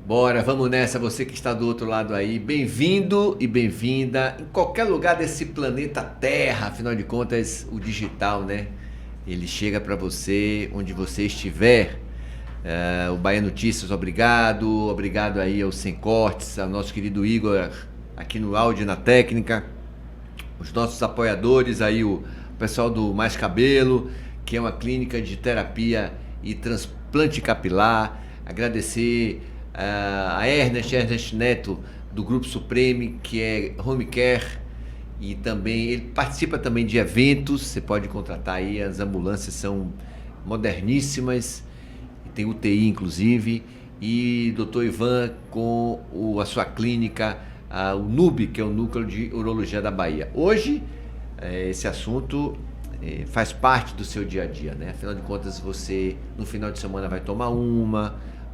Bora, vamos nessa, você que está do outro lado aí, bem-vindo e bem-vinda em qualquer lugar desse planeta Terra, afinal de contas, o digital, né? Ele chega para você onde você estiver. O Bahia Notícias, obrigado aí ao Sem Cortes, ao nosso querido Igor aqui no áudio e na técnica, os nossos apoiadores aí, o pessoal do Mais Cabelo, que é uma clínica de terapia e transplante capilar. Agradecer a Ernest Neto, do Grupo Supreme, que é home care, e também ele participa também de eventos. Você pode contratar aí, as ambulâncias são moderníssimas, tem UTI inclusive, e Dr. Ivan com a sua clínica, o NUB, que é o Núcleo de Urologia da Bahia. Hoje, esse assunto faz parte do seu dia a dia, né? Afinal de contas, você no final de semana vai tomar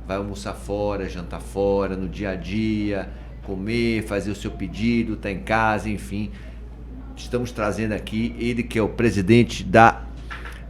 vai almoçar fora, jantar fora, no dia a dia, comer, fazer o seu pedido, tá em casa, enfim. Estamos trazendo aqui ele que é o presidente da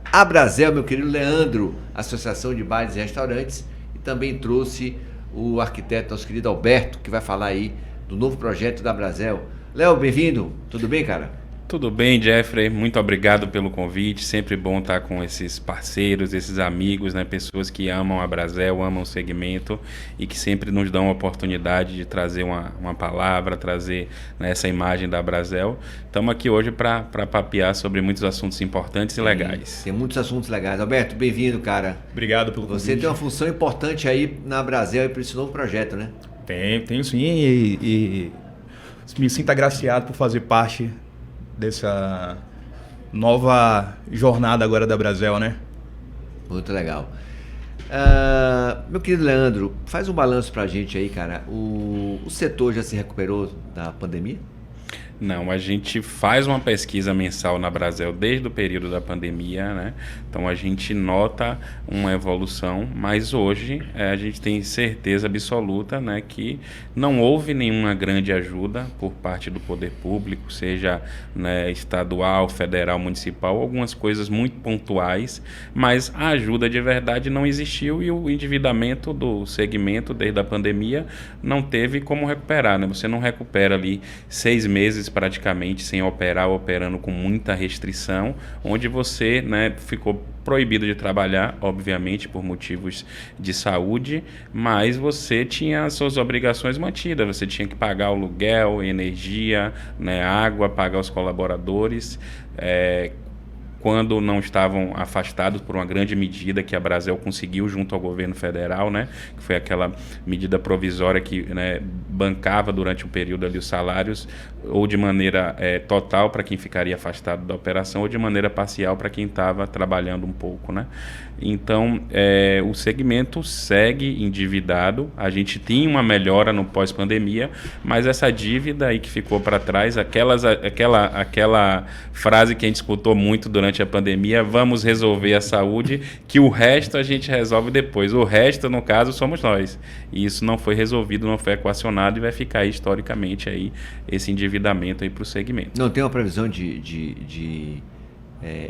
Abrazel, meu querido Leandro, Associação de Bares e Restaurantes, e também trouxe o arquiteto, nosso querido Alberto, que vai falar aí do novo projeto da Abrazel. Léo, bem-vindo, tudo bem, cara? Tudo bem, Jeffrey, muito obrigado pelo convite, sempre bom estar com esses parceiros, esses amigos, né? Pessoas que amam a Abrazel, amam o segmento e que sempre nos dão a oportunidade de trazer uma palavra, trazer, né, essa imagem da Abrazel. Estamos aqui hoje para papear sobre muitos assuntos importantes e legais. Tem muitos assuntos legais. Alberto, bem-vindo, cara. Obrigado pelo convite. Você tem uma função importante aí na Abrazel e para esse novo projeto, né? Tenho sim, e me sinto agraciado por fazer parte dessa nova jornada agora da Abrazel, né? Muito legal. Meu querido Leandro, faz um balanço pra gente aí, cara. O setor já se recuperou da pandemia? Não, a gente faz uma pesquisa mensal na Abrazel desde o período da pandemia, né? Então a gente nota uma evolução, mas hoje a gente tem certeza absoluta, né, que não houve nenhuma grande ajuda por parte do poder público, seja, né, estadual, federal, municipal, algumas coisas muito pontuais, mas a ajuda de verdade não existiu e o endividamento do segmento desde a pandemia não teve como recuperar, né? Você não recupera ali 6 meses praticamente sem operar, operando com muita restrição, onde você, né, ficou proibido de trabalhar, obviamente, por motivos de saúde, mas você tinha as suas obrigações mantidas, você tinha que pagar o aluguel, energia, né, água, pagar os colaboradores, quando não estavam afastados por uma grande medida que a Abrazel conseguiu junto ao governo federal, né, que foi aquela medida provisória que, né, bancava durante um período ali os salários, ou de maneira total para quem ficaria afastado da operação, ou de maneira parcial para quem estava trabalhando um pouco, né? Então, o segmento segue endividado, a gente tinha uma melhora no pós-pandemia, mas essa dívida aí que ficou para trás, aquela frase que a gente escutou muito durante a pandemia, vamos resolver a saúde, que o resto a gente resolve depois. O resto, no caso, somos nós. E isso não foi resolvido, não foi equacionado e vai ficar aí, historicamente aí, esse endividamento aí para o segmento. Não tem uma previsão de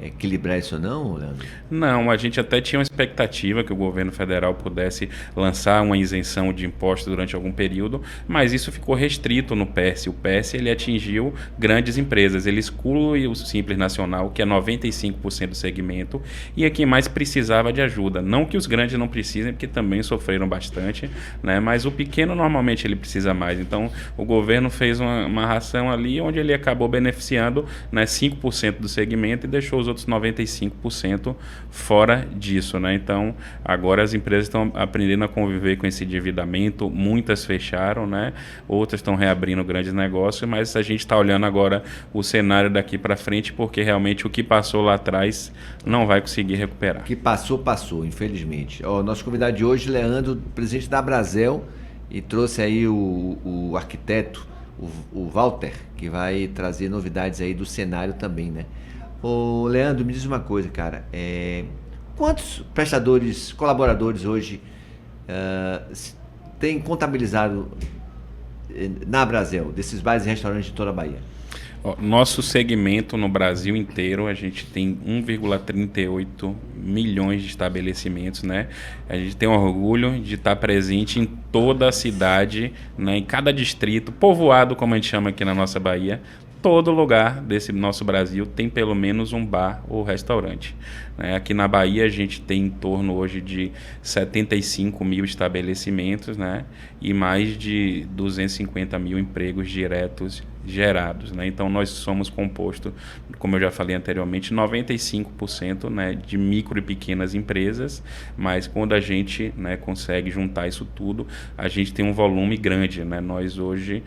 equilibrar isso não, Leandro? Não, a gente até tinha uma expectativa que o governo federal pudesse lançar uma isenção de impostos durante algum período, mas isso ficou restrito no PES. O PES ele atingiu grandes empresas, ele exclui o Simples Nacional, que é 95% do segmento, e é quem mais precisava de ajuda. Não que os grandes não precisem, porque também sofreram bastante, né? Mas o pequeno normalmente ele precisa mais. Então o governo fez uma ração ali onde ele acabou beneficiando, né, 5% do segmento e deixou os outros 95% fora disso, né? Então, agora as empresas estão aprendendo a conviver com esse endividamento, muitas fecharam, né? Outras estão reabrindo grandes negócios, mas a gente está olhando agora o cenário daqui para frente, porque realmente o que passou lá atrás não vai conseguir recuperar. O que passou, infelizmente. Nosso convidado de hoje, Leandro, presidente da Abrazel, e trouxe aí o arquiteto, o Walter, que vai trazer novidades aí do cenário também, né? Ô, Leandro, me diz uma coisa, cara. Quantos prestadores, colaboradores hoje tem contabilizado na Abrazel, desses bares e restaurantes de toda a Bahia? Nosso segmento no Brasil inteiro, a gente tem 1,38 milhões de estabelecimentos, né? A gente tem orgulho de estar presente em toda a cidade, né? Em cada distrito, povoado, como a gente chama aqui na nossa Bahia. Todo lugar desse nosso Brasil tem pelo menos um bar ou restaurante. Aqui na Bahia a gente tem em torno hoje de 75 mil estabelecimentos, né? E mais de 250 mil empregos diretos gerados, né? Então nós somos composto, como eu já falei anteriormente, 95%, né, de micro e pequenas empresas, mas quando a gente, né, consegue juntar isso tudo, a gente tem um volume grande, né? Nós hoje,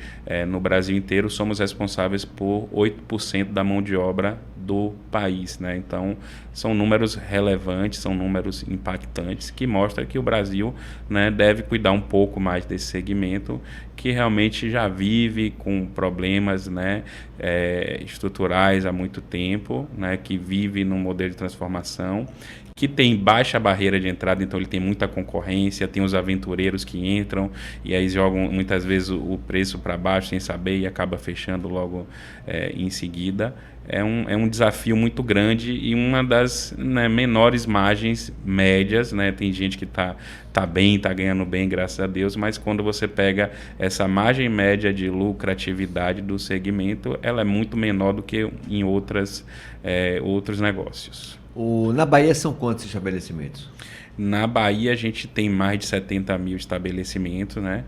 no Brasil inteiro, somos responsáveis por 8% da mão de obra do país, né? Então são números relevantes, são números impactantes que mostram que o Brasil, né, deve cuidar um pouco mais desse segmento que realmente já vive com problemas, né, estruturais há muito tempo, né, que vive num modelo de transformação, que tem baixa barreira de entrada, então ele tem muita concorrência, tem os aventureiros que entram e aí jogam muitas vezes o preço para baixo sem saber e acaba fechando logo em seguida. É um desafio muito grande e uma das, né, menores margens médias, né? Tem gente que tá bem, está ganhando bem, graças a Deus, mas quando você pega essa margem média de lucratividade do segmento, ela é muito menor do que em outros negócios. Na Bahia são quantos estabelecimentos? Na Bahia a gente tem mais de 70 mil estabelecimentos, né?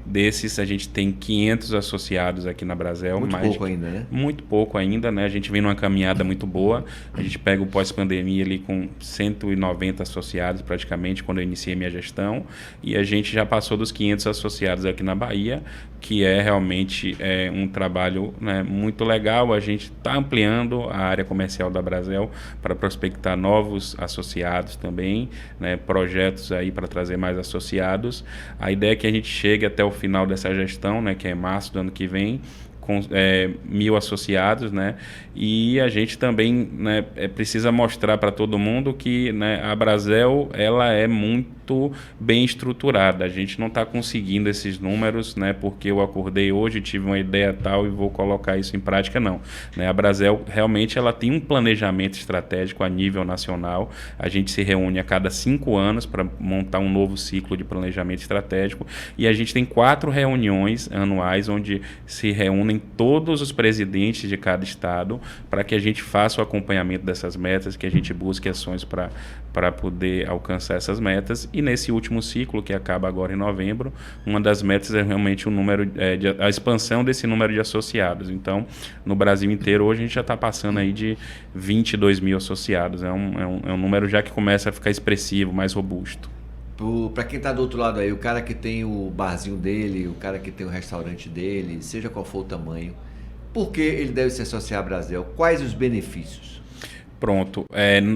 Desses a gente tem 500 associados aqui na Brasel. Muito pouco ainda, né? Muito pouco ainda, né? A gente vem numa caminhada muito boa. A gente pega o pós-pandemia ali com 190 associados praticamente quando eu iniciei minha gestão. E a gente já passou dos 500 associados aqui na Bahia, que é realmente um trabalho, né, muito legal. A gente está ampliando a área comercial da Brasel para prospectar novos associados também, né, projetos aí para trazer mais associados. A ideia é que a gente chegue até o final dessa gestão, né, que é março do ano que vem, com 1.000 associados, né? E a gente também, né, precisa mostrar para todo mundo que, né, a Brasel ela é muito bem estruturada. A gente não está conseguindo esses números, né, porque eu acordei hoje, tive uma ideia tal e vou colocar isso em prática, não. Né? A Brasel realmente ela tem um planejamento estratégico a nível nacional. A gente se reúne a cada 5 anos para montar um novo ciclo de planejamento estratégico e a gente tem 4 reuniões anuais onde se reúnem todos os presidentes de cada estado para que a gente faça o acompanhamento dessas metas, que a gente busque ações para poder alcançar essas metas. E nesse último ciclo, que acaba agora em novembro, uma das metas é realmente a expansão desse número de associados. Então, no Brasil inteiro, hoje a gente já está passando aí de 22 mil associados. É um número já que começa a ficar expressivo, mais robusto. Para quem está do outro lado aí, o cara que tem o barzinho dele, o cara que tem o restaurante dele, seja qual for o tamanho, por que ele deve se associar à Brasel? Quais os benefícios? Pronto.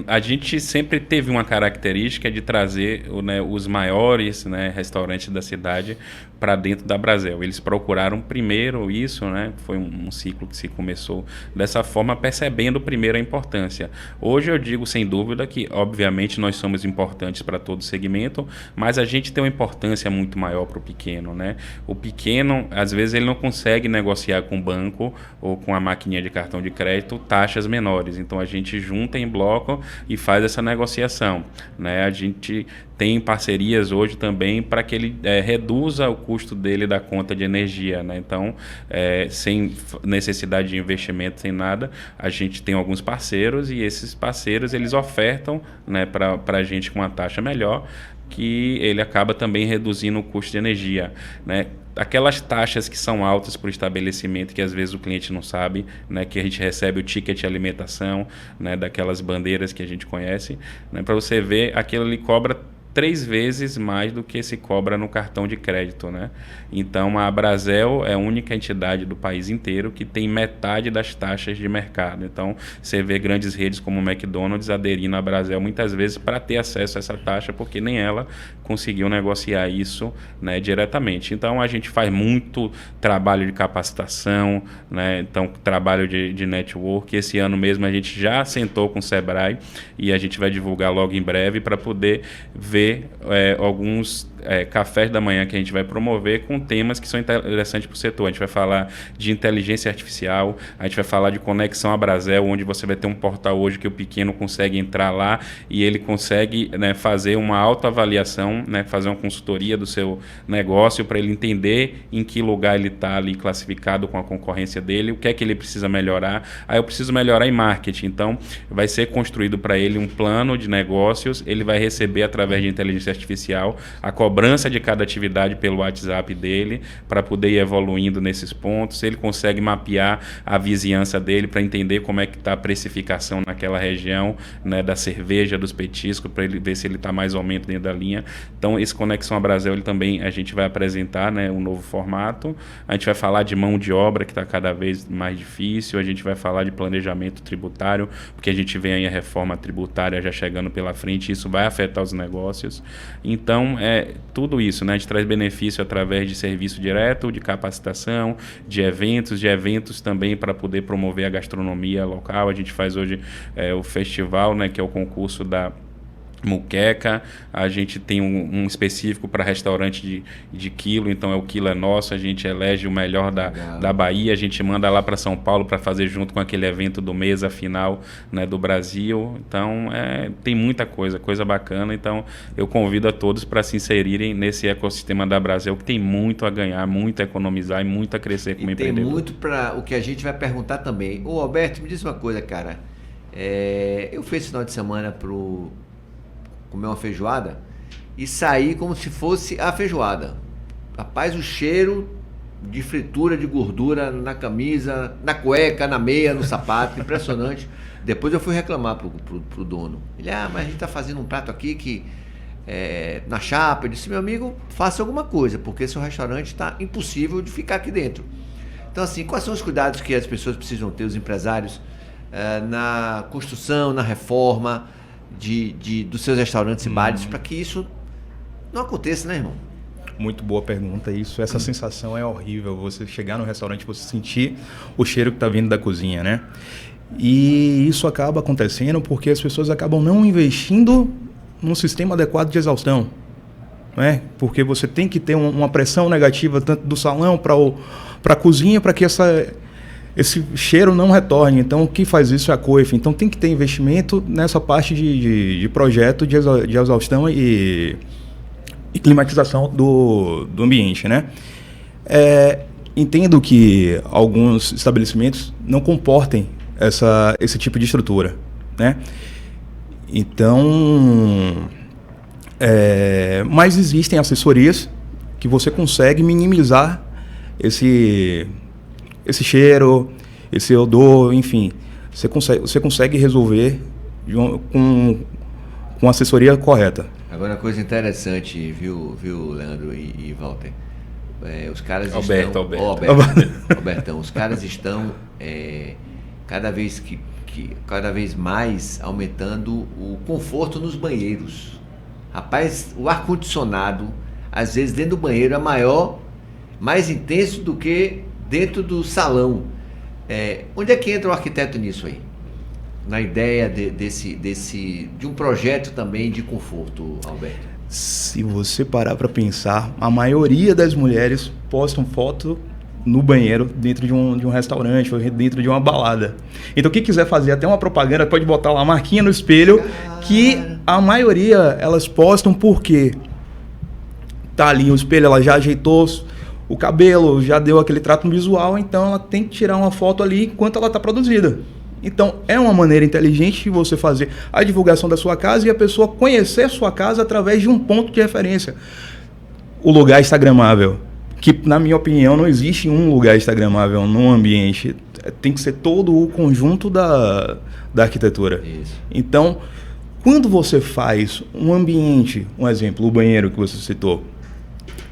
A gente sempre teve uma característica de trazer, né, os maiores, né, restaurantes da cidade para dentro da Brasel. Eles procuraram primeiro isso, né? Foi um ciclo que se começou dessa forma, percebendo primeiro a importância. Hoje eu digo sem dúvida que, obviamente, nós somos importantes para todo segmento, mas a gente tem uma importância muito maior para o pequeno, né? O pequeno, às vezes, ele não consegue negociar com o banco ou com a maquininha de cartão de crédito taxas menores. Então, a gente junta em bloco e faz essa negociação, né? A gente tem parcerias hoje também para que ele reduza o custo dele da conta de energia, né? Então, sem necessidade de investimento, sem nada, a gente tem alguns parceiros e esses parceiros eles ofertam, né, para a gente com uma taxa melhor, que ele acaba também reduzindo o custo de energia, né? Aquelas taxas que são altas para o estabelecimento, que às vezes o cliente não sabe, né, que a gente recebe o ticket de alimentação, né, daquelas bandeiras que a gente conhece, né, para você ver, aquilo ali cobra 3 vezes mais do que se cobra no cartão de crédito, né? Então a Brasel é a única entidade do país inteiro que tem metade das taxas de mercado. Então você vê grandes redes como o McDonald's aderindo à Brasel muitas vezes para ter acesso a essa taxa, porque nem ela conseguiu negociar isso, né, diretamente. Então a gente faz muito trabalho de capacitação, né? Então trabalho de network. Esse ano mesmo a gente já sentou com o Sebrae e a gente vai divulgar logo em breve para poder ver alguns cafés da manhã que a gente vai promover com temas que são interessantes para o setor. A gente vai falar de inteligência artificial, a gente vai falar de conexão à Brasel, onde você vai ter um portal hoje que o pequeno consegue entrar lá e ele consegue, né, fazer uma autoavaliação, né, fazer uma consultoria do seu negócio para ele entender em que lugar ele está ali classificado com a concorrência dele, o que é que ele precisa melhorar. Aí eu preciso melhorar em marketing, então vai ser construído para ele um plano de negócios, ele vai receber através de inteligência artificial a cobrança de cada atividade pelo WhatsApp dele para poder ir evoluindo nesses pontos. Ele consegue mapear a vizinhança dele para entender como é que está a precificação naquela região, né, da cerveja, dos petiscos, para ele ver se ele está mais ou menos dentro da linha. Então esse Conexão a Brasel, ele também a gente vai apresentar, né, um novo formato. A gente vai falar de mão de obra que está cada vez mais difícil, a gente vai falar de planejamento tributário, porque a gente vê aí a reforma tributária já chegando pela frente, isso vai afetar os negócios. Então, tudo isso, né? A gente traz benefício através de serviço direto, de capacitação, de eventos também para poder promover a gastronomia local. A gente faz hoje o festival, né, que é o concurso da Muqueca, a gente tem um específico para restaurante de quilo, então o quilo é nosso, a gente elege o melhor da Bahia, a gente manda lá para São Paulo para fazer junto com aquele evento do Mesa Final, né, do Brasil. Então tem muita coisa bacana, então eu convido a todos para se inserirem nesse ecossistema da Brasel, que tem muito a ganhar, muito a economizar e muito a crescer como empreendedor. Tem muito para o que a gente vai perguntar também. Ô Alberto, me diz uma coisa, cara, eu fui esse final de semana comer uma feijoada e sair como se fosse a feijoada. Rapaz, o cheiro de fritura, de gordura na camisa, na cueca, na meia, no sapato, impressionante. Depois eu fui reclamar pro dono. Ele, mas a gente tá fazendo um prato aqui que na chapa. Eu disse, meu amigo, faça alguma coisa, porque seu restaurante está impossível de ficar aqui dentro. Então, assim, quais são os cuidados que as pessoas precisam ter, os empresários, na construção, na reforma dos seus restaurantes e bares, para que isso não aconteça, né, irmão? Muito boa pergunta. Essa sensação é horrível. Você chegar no restaurante, você sentir o cheiro que está vindo da cozinha, né? E isso acaba acontecendo porque as pessoas acabam não investindo num sistema adequado de exaustão, né? Porque você tem que ter uma pressão negativa tanto do salão para a cozinha, para que esse cheiro não retorne. Então, o que faz isso é a Coif. Então, tem que ter investimento nessa parte de projeto de exaustão e climatização do ambiente, né? Entendo que alguns estabelecimentos não comportem esse tipo de estrutura, né? Então, mas existem assessorias que você consegue minimizar esse cheiro, esse odor, enfim, você consegue resolver com a assessoria correta. Agora, uma coisa interessante, viu Leandro e Walter? Os caras Albertão, os caras estão cada vez mais aumentando o conforto nos banheiros. Rapaz, o ar-condicionado, às vezes dentro do banheiro, é mais intenso do que dentro do salão. Onde é que entra o arquiteto nisso aí? Na ideia de um projeto também de conforto, Alberto? Se você parar para pensar, a maioria das mulheres postam foto no banheiro dentro de um restaurante ou dentro de uma balada. Então, quem quiser fazer até uma propaganda, pode botar lá a marquinha no espelho, que a maioria elas postam porque tá ali o espelho, ela já ajeitou o cabelo, já deu aquele trato visual, então ela tem que tirar uma foto ali enquanto ela está produzida. Então, é uma maneira inteligente de você fazer a divulgação da sua casa e a pessoa conhecer a sua casa através de um ponto de referência. O lugar instagramável, que, na minha opinião, não existe um lugar instagramável num ambiente. Tem que ser todo o conjunto da arquitetura. Isso. Então, quando você faz um ambiente, um exemplo, o banheiro que você citou,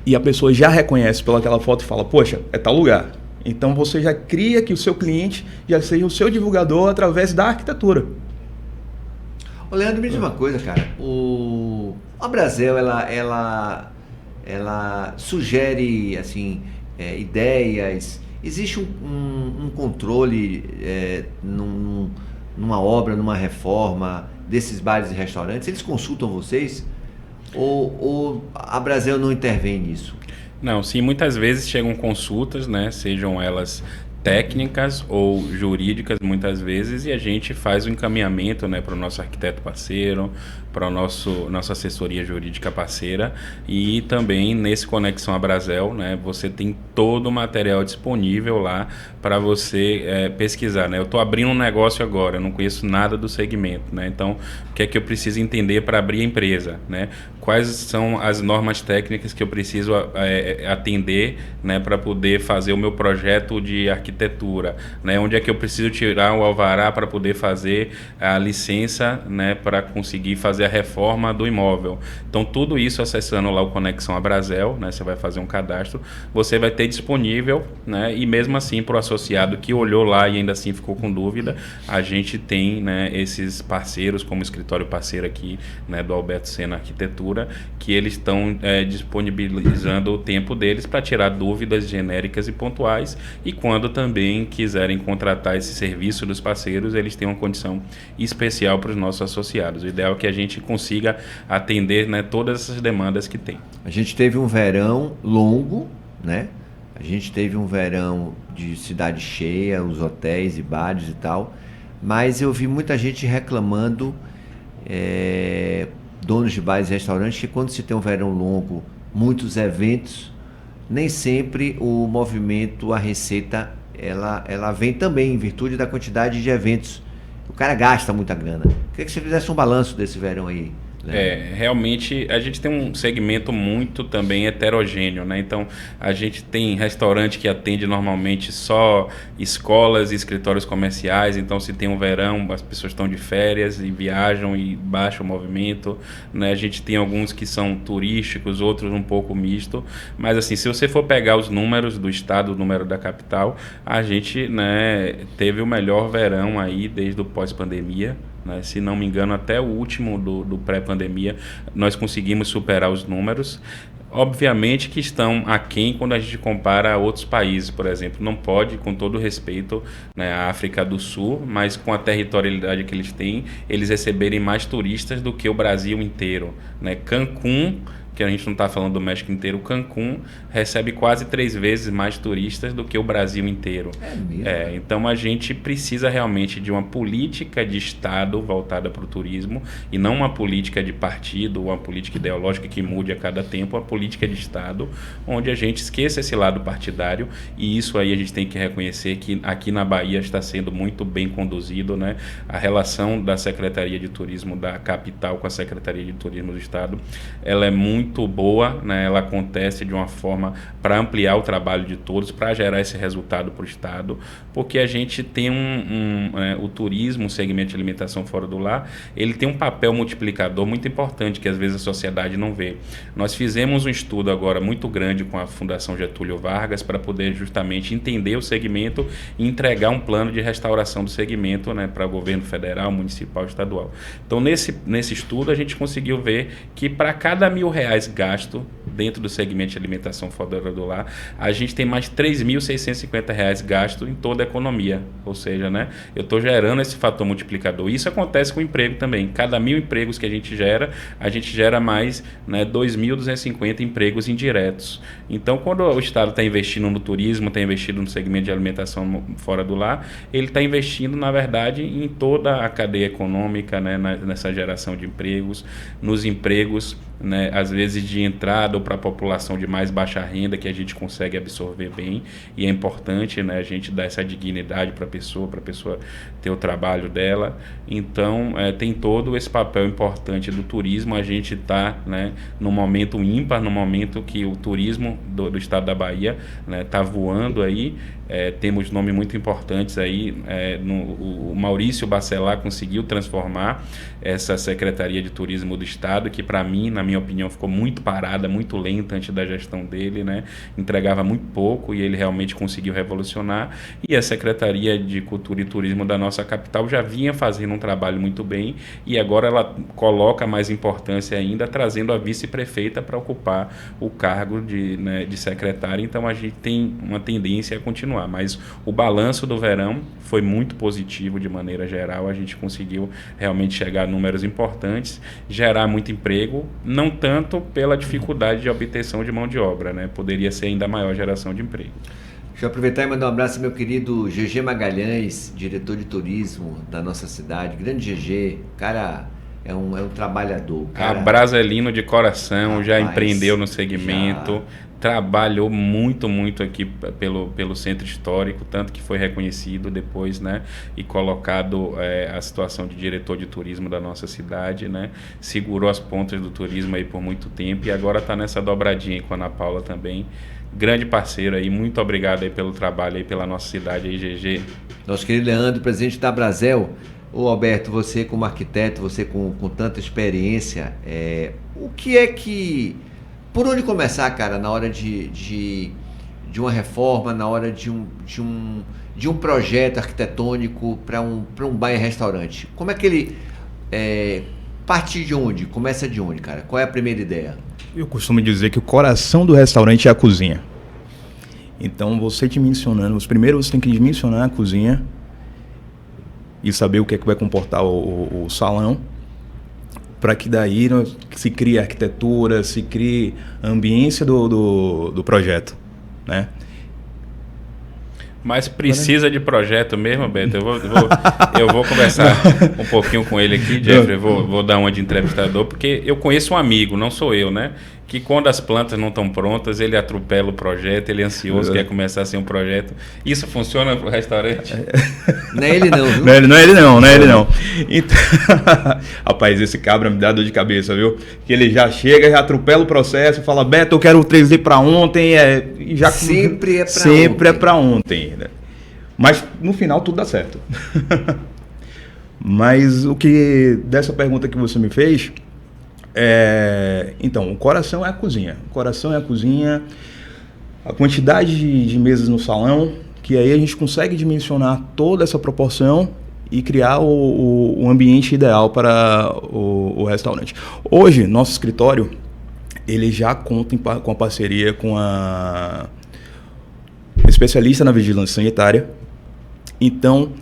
e a pessoa já reconhece pelaquela foto e fala, poxa, é tal lugar. Então você já cria que o seu cliente já seja o seu divulgador através da arquitetura. Ô Leandro, me diz uma coisa, cara. A Brasel, ela sugere assim, ideias. Existe um controle numa obra, numa reforma desses bares e restaurantes? Eles consultam vocês? Ou a Brasel não intervém nisso? Não, sim, muitas vezes chegam consultas, né, sejam elas técnicas ou jurídicas, muitas vezes, e a gente faz o encaminhamento, né, para o nosso arquiteto parceiro, para a nossa assessoria jurídica parceira, e também nesse Conexão à Brasel, né, você tem todo o material disponível lá para você pesquisar, né? Eu estou abrindo um negócio agora, eu não conheço nada do segmento, né? Então, o que é que eu preciso entender para abrir a empresa, né? Quais são as normas técnicas que eu preciso atender, né, para poder fazer o meu projeto de arquitetura, né? Onde é que eu preciso tirar o alvará para poder fazer a licença, né, para conseguir fazer a reforma do imóvel. Então, tudo isso acessando lá o Conexão à Brasel, né? Você vai fazer um cadastro, você vai ter disponível, né? E mesmo assim, para o associado que olhou lá e ainda assim ficou com dúvida, a gente tem, né, esses parceiros, como o escritório parceiro aqui, né, do Alberto Sena Arquitetura, que eles estão disponibilizando o tempo deles para tirar dúvidas genéricas e pontuais, e quando também quiserem contratar esse serviço dos parceiros, eles têm uma condição especial para os nossos associados. O ideal é que a gente consiga atender, né, todas essas demandas que tem. A gente teve um verão longo, né? A gente teve um verão de cidade cheia, os hotéis e bares e tal, mas eu vi muita gente reclamando, donos de bares e restaurantes, que quando se tem um verão longo, muitos eventos, nem sempre o movimento, a receita, ela vem também em virtude da quantidade de eventos. O cara gasta muita grana. Queria que você fizesse um balanço desse verão aí. Realmente a gente tem um segmento muito também heterogêneo, né? Então a gente tem restaurante que atende normalmente só escolas e escritórios comerciais, então se tem um verão as pessoas estão de férias e viajam e baixa o movimento, né? A gente tem alguns que são turísticos, outros um pouco misto, mas assim, se você for pegar os números do estado, o número da capital, a gente, né, teve o melhor verão aí desde o pós-pandemia. Se não me engano, até o último do pré-pandemia, nós conseguimos superar os números. Obviamente que estão aquém quando a gente compara a outros países, por exemplo. Não pode, com todo respeito, né, a África do Sul, mas com a territorialidade que eles têm, eles receberem mais turistas do que o Brasil inteiro, né? Cancún, que a gente não está falando do México inteiro, Cancún recebe quase 3 vezes mais turistas do que o Brasil inteiro. Então a gente precisa realmente de uma política de Estado voltada para o turismo, e não uma política de partido, uma política ideológica que mude a cada tempo, uma política de Estado, onde a gente esqueça esse lado partidário, e isso aí a gente tem que reconhecer que aqui na Bahia está sendo muito bem conduzido, né? A relação da Secretaria de Turismo da capital com a Secretaria de Turismo do Estado, ela é muito boa, né? Ela acontece de uma forma para ampliar o trabalho de todos, para gerar esse resultado para o Estado, porque a gente tem o turismo, o segmento de alimentação fora do lar, ele tem um papel multiplicador muito importante que às vezes a sociedade não vê. Nós fizemos um estudo agora muito grande com a Fundação Getúlio Vargas para poder justamente entender o segmento e entregar um plano de restauração do segmento, né, para o governo federal, municipal e estadual. Então nesse estudo a gente conseguiu ver que para cada R$1.000 gasto dentro do segmento de alimentação fora do lar, a gente tem mais R$3.650 gasto em toda a economia. Ou seja, né, eu estou gerando esse fator multiplicador. Isso acontece com o emprego também. Cada 1.000 empregos que a gente gera mais, né, 2.250 empregos indiretos. Então, quando o Estado está investindo no turismo, está investindo no segmento de alimentação fora do lar, ele está investindo, na verdade, em toda a cadeia econômica, né, nessa geração de empregos, nos empregos, né, às vezes de entrada ou para a população de mais baixa renda, que a gente consegue absorver bem, e é importante, né, a gente dar essa dignidade para a pessoa ter o trabalho dela. Então tem todo esse papel importante do turismo. A gente está, né, num momento ímpar, no momento que o turismo do estado da Bahia está voando aí. Temos nomes muito importantes aí, o Maurício Bacelar conseguiu transformar essa Secretaria de Turismo do Estado, que para mim, na minha opinião, ficou muito parada, muito lenta antes da gestão dele, né? Entregava muito pouco, e ele realmente conseguiu revolucionar. E a Secretaria de Cultura e Turismo da nossa capital já vinha fazendo um trabalho muito bem, e agora ela coloca mais importância ainda, trazendo a vice-prefeita para ocupar o cargo de secretária. Então a gente tem uma tendência a continuar, mas o balanço do verão foi muito positivo de maneira geral. A gente conseguiu realmente chegar a números importantes, gerar muito emprego, não tanto pela dificuldade de obtenção de mão de obra, né? Poderia ser ainda maior geração de emprego. Deixa eu aproveitar e mandar um abraço ao meu querido GG Magalhães, diretor de turismo da nossa cidade. Grande GG, cara, é um trabalhador. Cara, Brasilino de coração, já rapaz, empreendeu no segmento, já trabalhou muito aqui pelo centro histórico, tanto que foi reconhecido depois, né, e colocado a situação de diretor de turismo da nossa cidade, né, segurou as pontas do turismo aí por muito tempo e agora está nessa dobradinha com a Ana Paula também. Grande parceiro aí, muito obrigado aí pelo trabalho aí pela nossa cidade aí, GG. Nosso querido Leandro, presidente da Brasel. Ô Alberto, você como arquiteto, você com tanta experiência, o que é que... Por onde começar, cara, na hora de uma reforma, na hora de um projeto arquitetônico para um bar e restaurante? Como é que ele... partir de onde? Começa de onde, cara? Qual é a primeira ideia? Eu costumo dizer que o coração do restaurante é a cozinha. Então, você dimensionando, primeiro você tem que dimensionar a cozinha e saber o que é que vai comportar o salão, para que daí se crie a arquitetura, se crie a ambiência do projeto, né? Mas precisa de projeto mesmo, Beto? Eu vou conversar um pouquinho com ele aqui, Jeffrey. Vou dar uma de entrevistador, porque eu conheço um amigo, não sou eu, né? Que quando as plantas não estão prontas, ele atropela o projeto, ele é ansioso, quer começar assim um projeto. Isso funciona para o restaurante? Não é ele não, viu? Não é ele não. Então, rapaz, esse cabra me dá dor de cabeça, viu? Que ele já chega, já atropela o processo, fala, Beto, eu quero o 3D para ontem. E já Sempre é para ontem. Sempre é para ontem. Né? Mas no final tudo dá certo. Mas o que, dessa pergunta que você me fez... Então, o coração é a cozinha. O coração é a cozinha, a quantidade de mesas no salão, que aí a gente consegue dimensionar toda essa proporção e criar o ambiente ideal para o restaurante. Hoje, nosso escritório, ele já conta com a parceria com a especialista na vigilância sanitária. Então,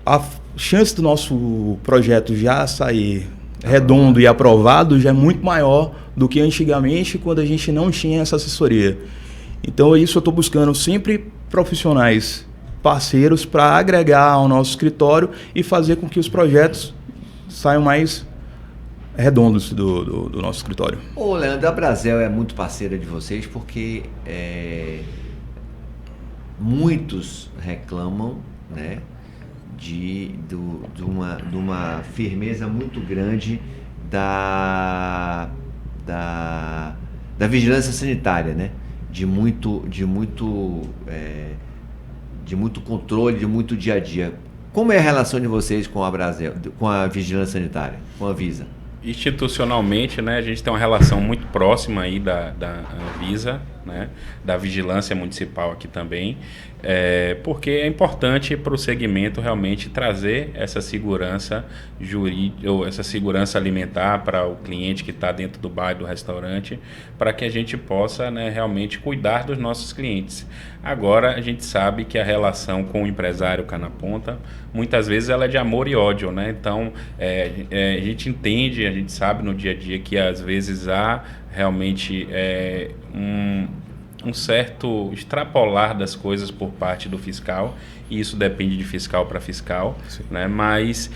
a chance do nosso projeto já sair redondo e aprovado já é muito maior do que antigamente, quando a gente não tinha essa assessoria. Então, isso eu estou buscando sempre profissionais parceiros para agregar ao nosso escritório e fazer com que os projetos saiam mais redondos do nosso escritório. Ô, Leandro, a Brasel é muito parceira de vocês porque muitos reclamam, né, de uma firmeza muito grande da vigilância sanitária, né? De muito controle, de muito dia a dia. Como é a relação de vocês com a Brasel, com a vigilância sanitária, com a Anvisa? Institucionalmente, né, a gente tem uma relação muito próxima aí da Anvisa, né, da vigilância municipal aqui também, porque é importante para o segmento realmente trazer essa segurança jurídica, ou essa segurança alimentar para o cliente que está dentro do bar e do restaurante, para que a gente possa, né, realmente cuidar dos nossos clientes. Agora, a gente sabe que a relação com o empresário cá na ponta, muitas vezes ela é de amor e ódio, né? Então, a gente entende, a gente sabe no dia a dia que às vezes há realmente um certo extrapolar das coisas por parte do fiscal, e isso depende de fiscal para fiscal, né? Mas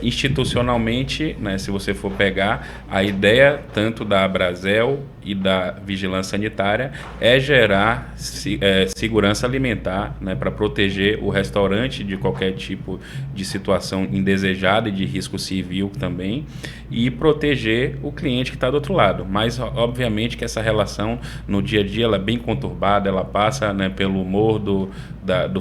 institucionalmente, né, se você for pegar, a ideia tanto da Brasel e da vigilância sanitária é gerar segurança alimentar, né, para proteger o restaurante de qualquer tipo de situação indesejada e de risco civil também, e proteger o cliente que está do outro lado. Mas obviamente que essa relação no dia a dia ela é bem conturbada, ela passa, né, pelo humor do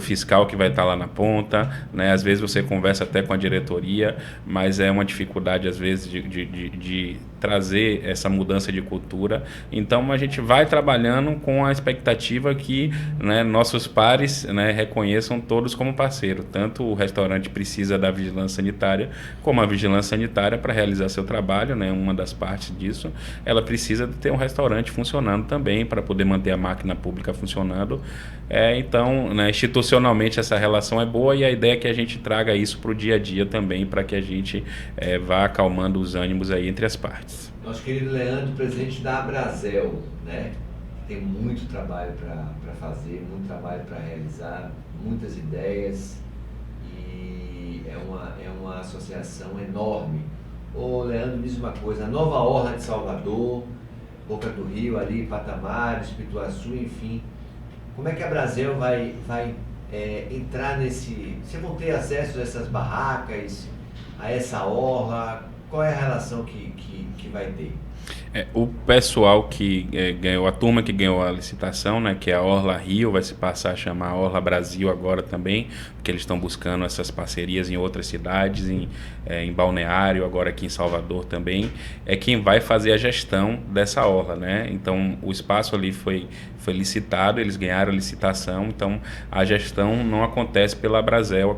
fiscal que vai estar lá na ponta, né? Às vezes você conversa até com a diretoria, mas é uma dificuldade às vezes de trazer essa mudança de cultura. Então a gente vai trabalhando com a expectativa que, né, nossos pares, né, reconheçam todos como parceiro. Tanto o restaurante precisa da vigilância sanitária, como a vigilância sanitária para realizar seu trabalho, né, uma das partes disso, ela precisa ter um restaurante funcionando também para poder manter a máquina pública funcionando. Então, né, institucionalmente essa relação é boa, e a ideia é que a gente traga isso para o dia a dia também, para que a gente vá acalmando os ânimos aí entre as partes. Nosso querido Leandro, presidente da Abrazel, né? Tem muito trabalho para fazer, muito trabalho para realizar, muitas ideias, e é uma associação enorme. Ô Leandro, me diz uma coisa, a nova orla de Salvador, Boca do Rio ali, Patamares, Pituaçu, enfim, como é que a Abrazel vai entrar nesse... Vocês vão ter acesso a essas barracas, a essa orla? Qual é a relação que vai ter? O pessoal que ganhou, a turma que ganhou a licitação, né, que é a Orla Rio, vai se passar a chamar Orla Brasil agora também, porque eles estão buscando essas parcerias em outras cidades, em Balneário, agora aqui em Salvador também, é quem vai fazer a gestão dessa orla, né? Então, o espaço ali foi licitado, eles ganharam a licitação, então a gestão não acontece pela Abrazel,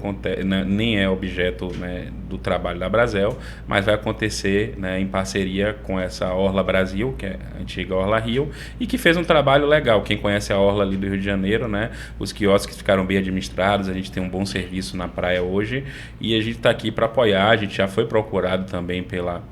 nem é objeto, né, do trabalho da Abrazel, mas vai acontecer, né, em parceria com essa Orla Brasil, que é a antiga Orla Rio, e que fez um trabalho legal. Quem conhece a Orla ali do Rio de Janeiro, né, os quiosques ficaram bem administrados, a gente tem um bom serviço na praia hoje, e a gente está aqui para apoiar. A gente já foi procurado também pela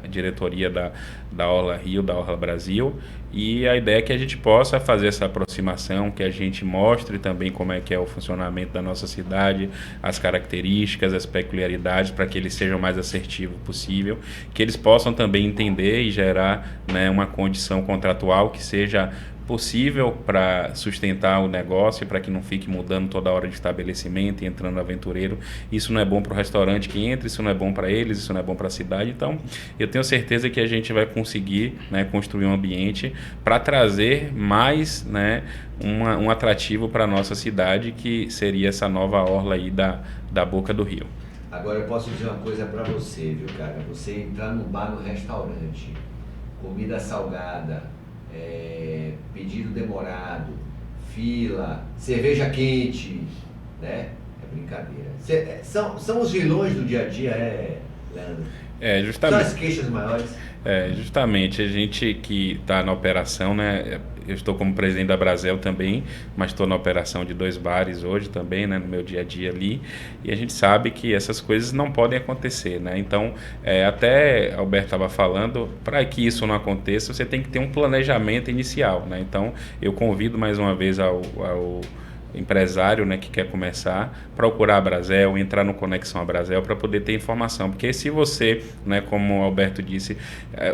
diretoria da Orla Rio, da Orla Brasil, e a ideia é que a gente possa fazer essa aproximação, que a gente mostre também como é que é o funcionamento da nossa cidade, as características, as peculiaridades, para que eles sejam o mais assertivo possível, que eles possam também entender e gerar, né, uma condição contratual que seja possível para sustentar o negócio, para que não fique mudando toda hora de estabelecimento e entrando aventureiro. Isso não é bom para o restaurante que entra, isso não é bom para eles, isso não é bom para a cidade. Então, eu tenho certeza que a gente vai conseguir, né, construir um ambiente para trazer mais, né, um atrativo para a nossa cidade, que seria essa nova orla aí da Boca do Rio. Agora eu posso dizer uma coisa para você, viu, cara? Você entrar no bar, no restaurante, comida salgada, pedido demorado, fila, cerveja quente, né? É brincadeira. São os vilões do dia a dia, Leandro? Justamente. São as queixas maiores? Justamente. A gente que está na operação, né? Eu estou como presidente da Abrazel também, mas estou na operação de 2 bares hoje também, né, no meu dia a dia ali, e a gente sabe que essas coisas não podem acontecer, né? Então, até Alberto estava falando, para que isso não aconteça, você tem que ter um planejamento inicial, né? Então, eu convido mais uma vez ao empresário, né, que quer começar, procurar a Abrazel, entrar no Conexão Abrazel para poder ter informação, porque se você, né, como o Alberto disse,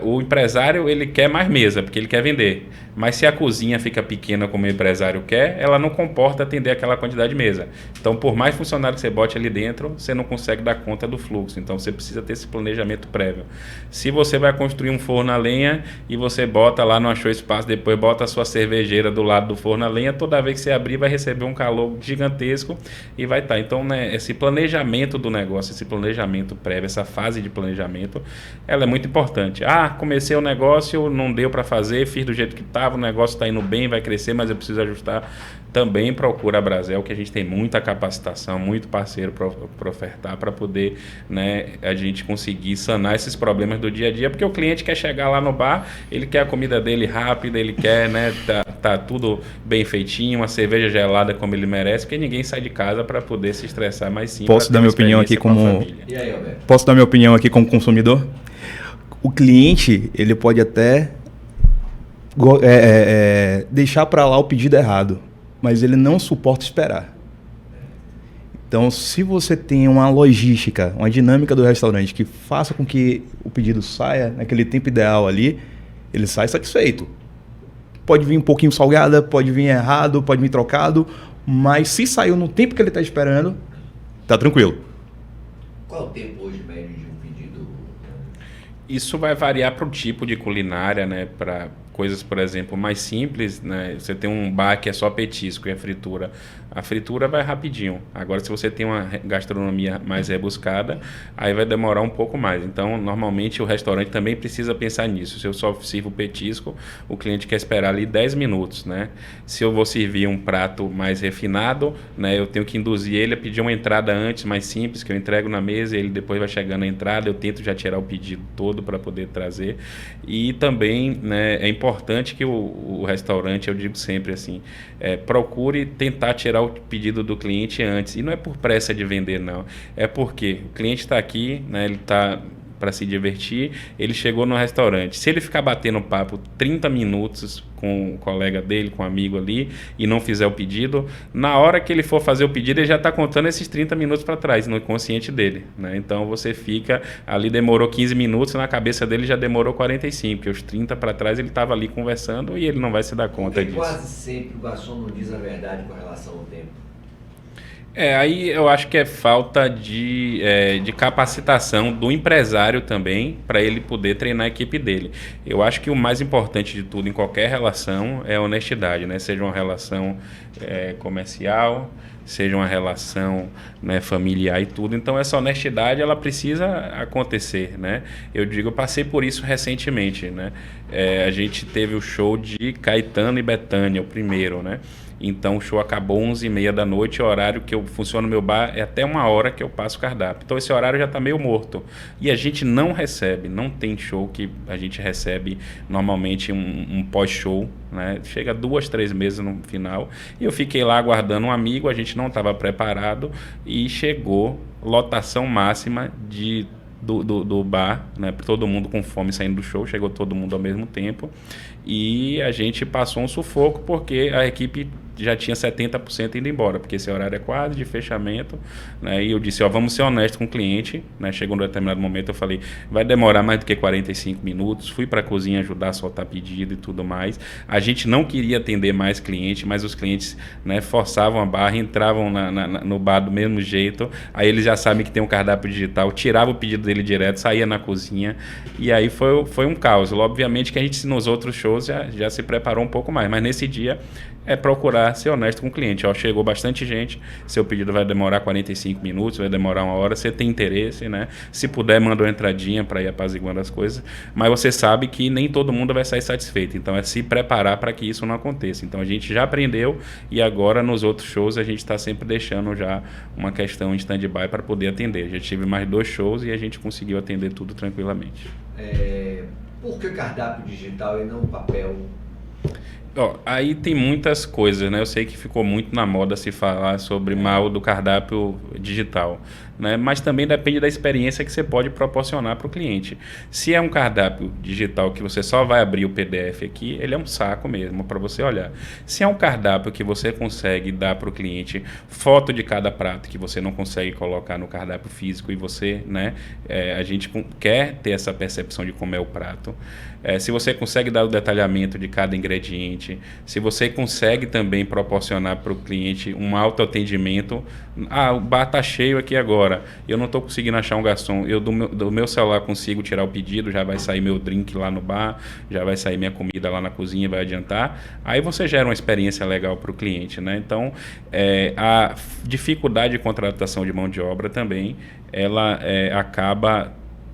o empresário ele quer mais mesa, porque ele quer vender, mas se a cozinha fica pequena como o empresário quer, ela não comporta atender aquela quantidade de mesa. Então, por mais funcionário que você bote ali dentro, você não consegue dar conta do fluxo, então você precisa ter esse planejamento prévio. Se você vai construir um forno a lenha e você bota lá, não achou espaço, depois bota a sua cervejeira do lado do forno a lenha, toda vez que você abrir vai receber um calor gigantesco e vai estar. Então, né, esse planejamento do negócio, esse planejamento prévio, essa fase de planejamento, ela é muito importante. Comecei o negócio, não deu para fazer, fiz do jeito que estava, o negócio está indo bem, vai crescer, mas eu preciso ajustar. Também procura a Abrazel, que a gente tem muita capacitação, muito parceiro para ofertar, para poder, né, a gente conseguir sanar esses problemas do dia a dia, porque o cliente quer chegar lá no bar, ele quer a comida dele rápida, ele quer, né, tá tudo bem feitinho, uma cerveja gelada como ele merece, porque ninguém sai de casa para poder se estressar, mais sim. Posso dar minha opinião aqui como... E aí, Alberto? Posso dar minha opinião aqui como consumidor? O cliente, ele pode até deixar para lá o pedido errado, mas ele não suporta esperar. Então, se você tem uma logística, uma dinâmica do restaurante que faça com que o pedido saia naquele tempo ideal ali, ele sai satisfeito. Pode vir um pouquinho salgada, pode vir errado, pode vir trocado, mas se saiu no tempo que ele está esperando, tá tranquilo. Qual o tempo hoje médio de um pedido? Isso vai variar para o tipo de culinária, né? Para coisas, por exemplo, mais simples, né? Você tem um bar que é só petisco e a fritura vai rapidinho. Agora, se você tem uma gastronomia mais rebuscada, aí vai demorar um pouco mais. Então, normalmente, o restaurante também precisa pensar nisso. Se eu só sirvo petisco, o cliente quer esperar ali 10 minutos, né? Se eu vou servir um prato mais refinado, né, eu tenho que induzir ele a pedir uma entrada antes, mais simples, que eu entrego na mesa e ele depois vai chegando na entrada. Eu tento já tirar o pedido todo para poder trazer. E também, né, é importante que o restaurante, eu digo sempre assim, procure tentar tirar o pedido do cliente antes. E não é por pressa de vender, não. É porque o cliente está aqui, né, ele está para se divertir, ele chegou no restaurante. Se ele ficar batendo papo 30 minutos com o colega dele, com um amigo ali, e não fizer o pedido, na hora que ele for fazer o pedido, ele já está contando esses 30 minutos para trás, no inconsciente dele, né? Então você fica ali, demorou 15 minutos, na cabeça dele já demorou 45, porque os 30 para trás ele estava ali conversando e ele não vai se dar conta disso. Quase sempre o garçom não diz a verdade com relação ao tempo. Aí eu acho que é falta de capacitação do empresário também, para ele poder treinar a equipe dele. Eu acho que o mais importante de tudo em qualquer relação é a honestidade, né? Seja uma relação comercial, seja uma relação, né, familiar e tudo. Então essa honestidade ela precisa acontecer, né? Eu passei por isso recentemente, né? A gente teve o show de Caetano e Bethânia, o primeiro, né? Então o show acabou 11h30 da noite, o horário que eu funciono no meu bar é até 1h que eu passo o cardápio. Então esse horário já está meio morto. E a gente não tem show que a gente recebe normalmente um pós-show, né? Chega 2-3 meses no final. E eu fiquei lá aguardando um amigo, a gente não estava preparado e chegou lotação máxima do bar, né? Todo mundo com fome saindo do show, chegou todo mundo ao mesmo tempo e a gente passou um sufoco porque a equipe já tinha 70% indo embora, porque esse horário é quase de fechamento, né? E eu disse, vamos ser honestos com o cliente, né? Chegou num determinado momento, eu falei, vai demorar mais do que 45 minutos, fui para a cozinha ajudar a soltar pedido e tudo mais. A gente não queria atender mais cliente, mas os clientes, né, forçavam a barra, entravam no bar do mesmo jeito, aí eles já sabem que tem um cardápio digital, tirava o pedido dele direto, saía na cozinha, e aí foi um caos. Obviamente que a gente nos outros shows já se preparou um pouco mais, mas nesse dia é procurar ser honesto com o cliente. Chegou bastante gente, seu pedido vai demorar 45 minutos, vai demorar 1h, você tem interesse, né? Se puder, manda uma entradinha para ir apaziguando as coisas, mas você sabe que nem todo mundo vai sair satisfeito, então é se preparar para que isso não aconteça. Então a gente já aprendeu e agora nos outros shows a gente está sempre deixando já uma questão em stand-by para poder atender. Já tive mais 2 shows e a gente conseguiu atender tudo tranquilamente. Por que cardápio digital e não papel? Aí tem muitas coisas, né? Eu sei que ficou muito na moda se falar sobre mal do cardápio digital, né? Mas também depende da experiência que você pode proporcionar para o cliente. Se é um cardápio digital que você só vai abrir o PDF aqui, ele é um saco mesmo para você olhar. Se é um cardápio que você consegue dar para o cliente foto de cada prato que você não consegue colocar no cardápio físico e você, né? A gente quer ter essa percepção de como é o prato. Se você consegue dar o detalhamento de cada ingrediente, se você consegue também proporcionar para o cliente um autoatendimento, o bar está cheio aqui agora, eu não estou conseguindo achar um garçom, eu do meu celular consigo tirar o pedido, já vai sair meu drink lá no bar, já vai sair minha comida lá na cozinha, vai adiantar, aí você gera uma experiência legal para o cliente, né? Então, a dificuldade de contratação de mão de obra também, ela acaba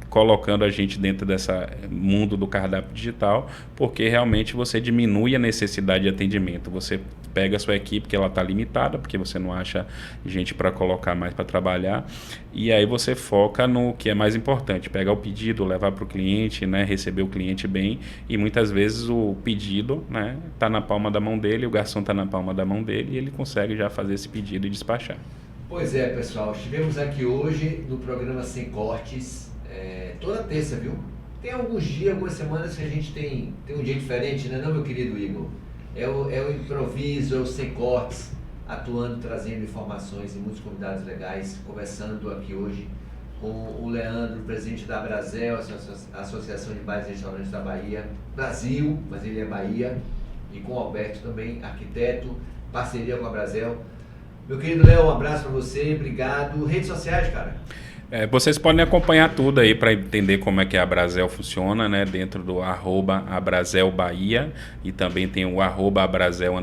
colocando a gente dentro desse mundo do cardápio digital, porque realmente você diminui a necessidade de atendimento. Você pega a sua equipe, que ela está limitada, porque você não acha gente para colocar mais para trabalhar, e aí você foca no que é mais importante, pegar o pedido, levar para o cliente, né, receber o cliente bem, e muitas vezes o pedido, né, tá na palma da mão dele, o garçom está na palma da mão dele, e ele consegue já fazer esse pedido e despachar. Pois é, pessoal, estivemos aqui hoje no programa Sem Cortes, toda terça, viu? Tem alguns dias, algumas semanas que a gente tem um dia diferente, né, não, meu querido Igor? É o improviso, é o Sem Cortes, atuando, trazendo informações e muitos convidados legais, conversando aqui hoje com o Leandro, presidente da Abrazel, Associação de Bares e Restaurantes da Bahia, Brasil, mas ele é Bahia, e com o Alberto também, arquiteto, parceria com a Abrazel. Meu querido Léo, um abraço para você, obrigado. Redes sociais, cara? Vocês podem acompanhar tudo aí para entender como é que a Abrazel funciona, né? Dentro do @AbrazelBahia, e também tem o @Abrazel_,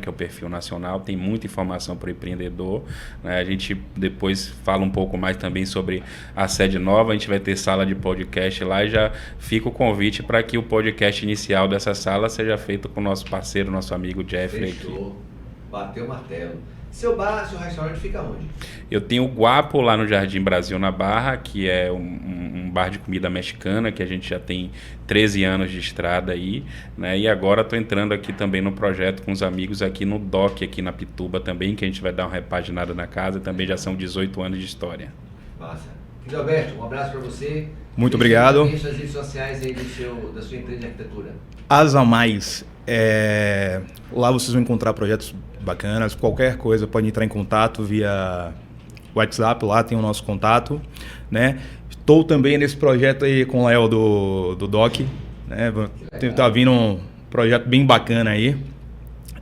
que é o perfil nacional. Tem muita informação para o empreendedor, né? A gente depois fala um pouco mais também sobre a sede nova. A gente vai ter sala de podcast lá, e já fica o convite para que o podcast inicial dessa sala seja feito com o nosso parceiro, nosso amigo Jeffrey. Fechou. Bateu o martelo. Seu bar, seu restaurante fica onde? Eu tenho o Guapo lá no Jardim Brasil, na Barra, que é um bar de comida mexicana, que a gente já tem 13 anos de estrada aí, né? E agora estou entrando aqui também no projeto com os amigos aqui no DOC, aqui na Pituba também, que a gente vai dar uma repaginada na casa, também já são 18 anos de história. Massa. Querido Alberto, um abraço para você. Muito obrigado. As redes sociais aí da sua empresa de arquitetura. Asa Mais. Lá vocês vão encontrar projetos bacanas. Qualquer coisa pode entrar em contato via WhatsApp, lá tem o nosso contato, né? Estou também nesse projeto aí com o Léo do DOC, né? Tá vindo um projeto bem bacana aí.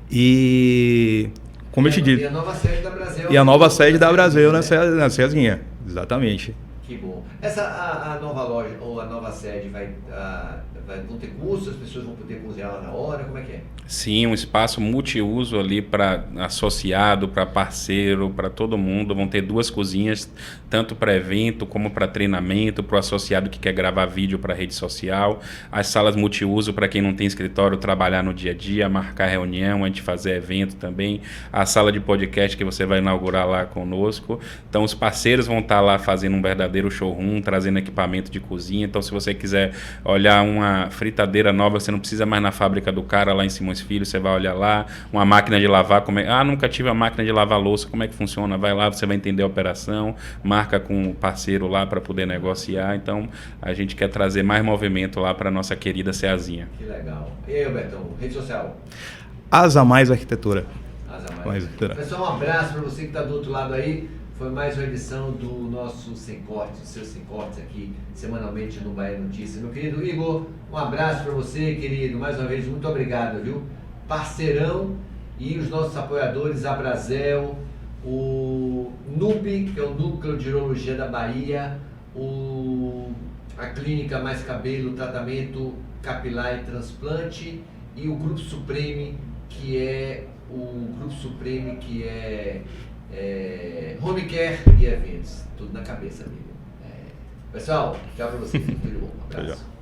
E como eu te disse... E a nova sede da Brasel. E a nova sede da Brasel na Cezinha, exatamente. Que bom. A nova loja ou a nova sede vão ter cursos, as pessoas vão poder cozinhar lá na hora, como é que é? Sim, um espaço multiuso ali para associado, para parceiro, para todo mundo. Vão ter 2 cozinhas, tanto para evento como para treinamento, para o associado que quer gravar vídeo para rede social. As salas multiuso para quem não tem escritório, trabalhar no dia a dia, marcar reunião, a gente fazer evento também. A sala de podcast que você vai inaugurar lá conosco. Então os parceiros vão estar lá fazendo um verdadeiro showroom, trazendo equipamento de cozinha. Então se você quiser olhar uma fritadeira nova, você não precisa mais na fábrica do cara lá em Simões Filho, você vai olhar lá, uma máquina de lavar, nunca tive a máquina de lavar louça, como é que funciona? Vai lá, você vai entender a operação, marca com o parceiro lá para poder negociar. Então, a gente quer trazer mais movimento lá para nossa querida Ceazinha. Que legal. E aí, Robertão, rede social? Asa Mais Arquitetura. Asa Mais Arquitetura. Pessoal, um abraço para você que está do outro lado aí. Foi mais uma edição do nosso Sem Cortes, o seu Sem Cortes aqui, semanalmente no Bahia Notícias. Meu querido Igor, um abraço para você, querido. Mais uma vez, muito obrigado, viu? Parceirão e os nossos apoiadores, a Brasel, o NUB, que é o Núcleo de Urologia da Bahia, a Clínica Mais Cabelo, Tratamento Capilar e Transplante, e o Grupo Supreme, que é Home Care e Eventos. Tudo na cabeça, amigo. Pessoal, tchau pra vocês. Tudo bom. Um abraço.